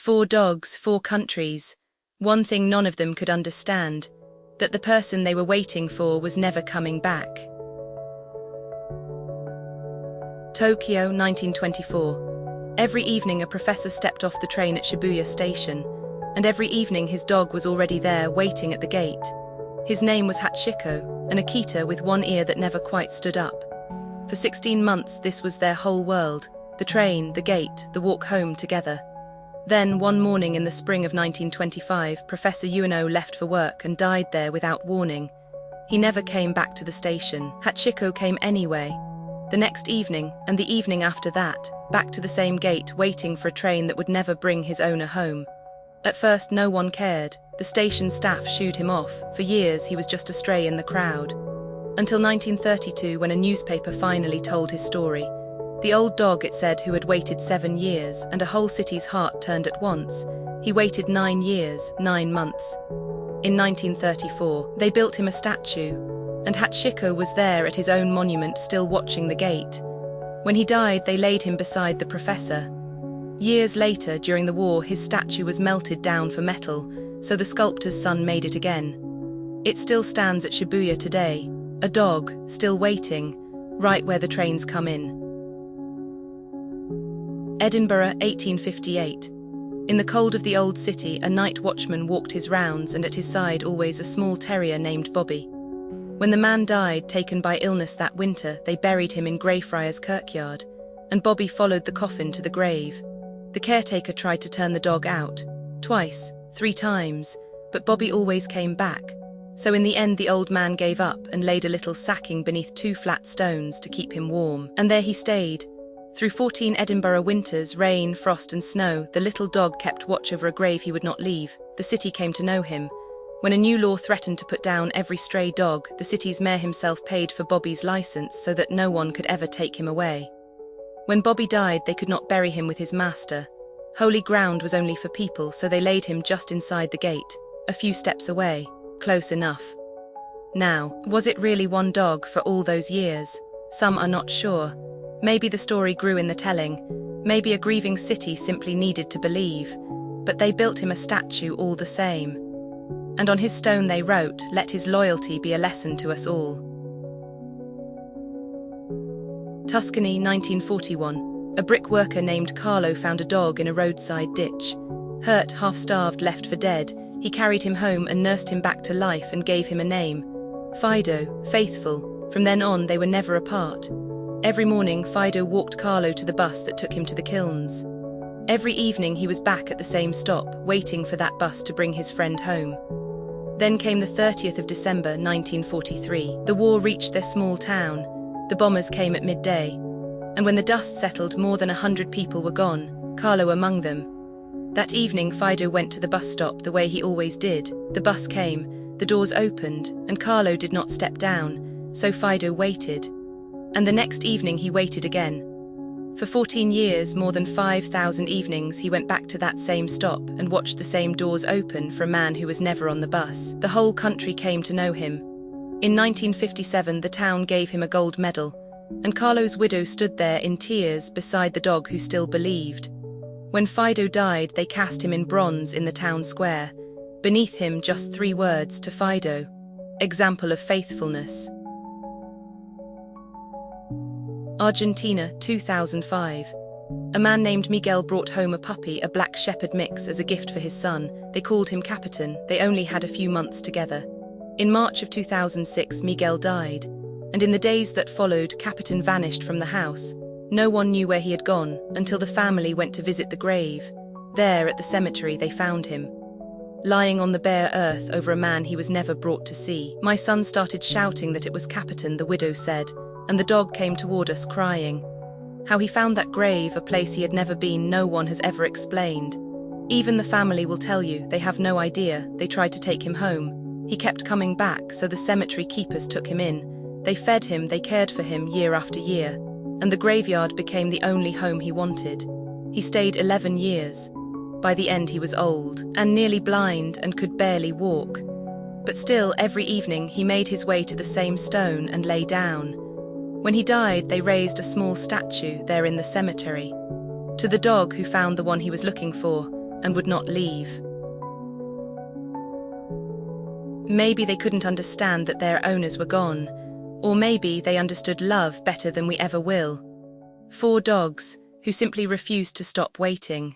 4 dogs, 4 countries. One thing none of them could understand, that the person they were waiting for was never coming back. Tokyo, 1924. Every evening a professor stepped off the train at Shibuya Station, and every evening his dog was already there waiting at the gate. His name was Hachikō, an Akita with one ear that never quite stood up. For 16 months this was their whole world, the train, the gate, the walk home together. Then, one morning in the spring of 1925, Professor Ueno left for work and died there without warning. He never came back to the station. Hachikō came anyway. The next evening, and the evening after that, back to the same gate, waiting for a train that would never bring his owner home. At first no one cared. The station staff shooed him off. For years he was just a stray in the crowd. Until 1932, when a newspaper finally told his story. The old dog, it said, who had waited 7 years, and a whole city's heart turned at once. He waited 9 years, 9 months. In 1934, they built him a statue, and Hachikō was there at his own monument, still watching the gate. When he died, they laid him beside the professor. Years later, during the war, his statue was melted down for metal, so the sculptor's son made it again. It still stands at Shibuya today, a dog, still waiting, right where the trains come in. Edinburgh, 1858. In the cold of the old city, a night watchman walked his rounds, and at his side always a small terrier named Bobby. When the man died, taken by illness that winter, they buried him in Greyfriars churchyard, and Bobby followed the coffin to the grave. The caretaker tried to turn the dog out, twice, 3 times, but Bobby always came back. So in the end the old man gave up and laid a little sacking beneath 2 flat stones to keep him warm. And there he stayed. Through 14 Edinburgh winters, rain, frost and snow, the little dog kept watch over a grave he would not leave. The city came to know him. When a new law threatened to put down every stray dog, the city's mayor himself paid for Bobby's license so that no one could ever take him away. When Bobby died, they could not bury him with his master. Holy ground was only for people, so they laid him just inside the gate, a few steps away, close enough. Now, was it really one dog for all those years? Some are not sure. Maybe the story grew in the telling. Maybe a grieving city simply needed to believe. But they built him a statue all the same. And on his stone they wrote, "Let his loyalty be a lesson to us all." Tuscany, 1941. A brick worker named Carlo found a dog in a roadside ditch. Hurt, half-starved, left for dead, he carried him home and nursed him back to life and gave him a name. Fido, faithful. From then on they were never apart. Every morning Fido walked Carlo to the bus that took him to the kilns. Every evening he was back at the same stop, waiting for that bus to bring his friend home. Then came the 30th of December, 1943. The war reached their small town. The bombers came at midday. And when the dust settled, more than 100 people were gone, Carlo among them. That evening Fido went to the bus stop the way he always did. The bus came, the doors opened, and Carlo did not step down, so Fido waited. And the next evening he waited again. For 14 years, more than 5,000 evenings, he went back to that same stop and watched the same doors open for a man who was never on the bus. The whole country came to know him. In 1957, the town gave him a gold medal, and Carlo's widow stood there in tears beside the dog who still believed. When Fido died, they cast him in bronze in the town square. Beneath him, just 3 words to Fido: example of faithfulness. Argentina, 2005. A man named Miguel brought home a puppy, a black shepherd mix, as a gift for his son. They called him Capitán. They only had a few months together. In March of 2006, Miguel died, and in the days that followed, Capitán vanished from the house. No one knew where he had gone until the family went to visit the grave. There, at the cemetery, they found him, lying on the bare earth over a man he was never brought to see. My son started shouting that it was Capitán, the widow said, and the dog came toward us crying. How he found that grave, a place he had never been, no one has ever explained. Even the family will tell you they have no idea. They tried to take him home. He kept coming back, so the cemetery keepers took him in. They fed him, they cared for him year after year, and the graveyard became the only home he wanted. He stayed 11 years. By the end he was old, and nearly blind, and could barely walk. But still, every evening he made his way to the same stone and lay down. When he died, they raised a small statue there in the cemetery. To the dog who found the one he was looking for, and would not leave. Maybe they couldn't understand that their owners were gone, or maybe they understood love better than we ever will. 4 dogs who simply refused to stop waiting.